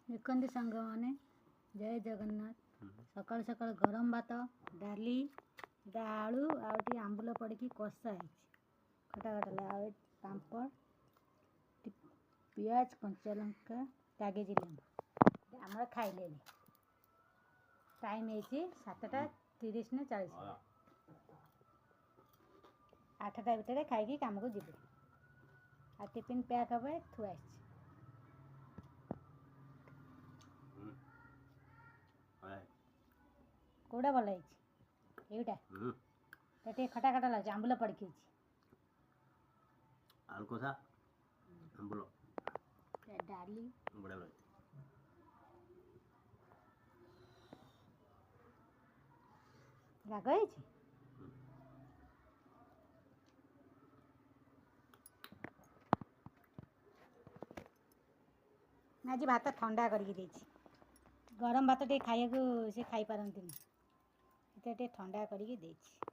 ଦେଖନ୍ତି ସାଙ୍ଗମାନେ ଜୟ ଜଗନ୍ନାଥ। ସକାଳୁ ସକାଳୁ ଗରମ ଭାତ, ଡାଲି, ଆଳୁ ଆଉ ଟିକେ ଆମ୍ବୁଲ ପଡ଼ିକି କଷା ହେଇଛି, ଖଟା ଖଟା ଆଉ ପାମ୍ପଡ଼, ପିଆଜ, କଞ୍ଚା ଲଙ୍କା, କାଗଜି ଲେମ୍ବୁ। ଆମର ଖାଇଲେଣି। ଟାଇମ୍ ହେଇଛି 7ଟା 30 ନା 40। 8ଟା ଭିତରେ ଖାଇକି କାମକୁ ଯିବେ। ଆଉ ଟିଫିନ୍ ପ୍ୟାକ୍ ହେବ, ଥୁଆ ହେଇଛି। କୋଉଟା ଭଲ ହେଇଛି? ଏଇଟା ଟିକେ ଖଟା ଖଟା ଲାଗୁଛି, ଆମ୍ବୁଲ ପଡ଼ିକି ହେଇଛି। ଆଳୁ କଷା, ଆମ୍ବୁଲ, ଡାଲି ବଢ଼ିଆ ଲାଗୁଛି। ରାଗ ହେଇଛି। ଆଜି ଭାତ ଥଣ୍ଡା କରିକି ଦେଇଛି। ଗରମ ଭାତ ଟିକେ ଖାଇବାକୁ ସେ ଖାଇପାରନ୍ତିନି, ଏଟା ଟିକେ ଥଣ୍ଡା କରିକି ଦେଇଛି।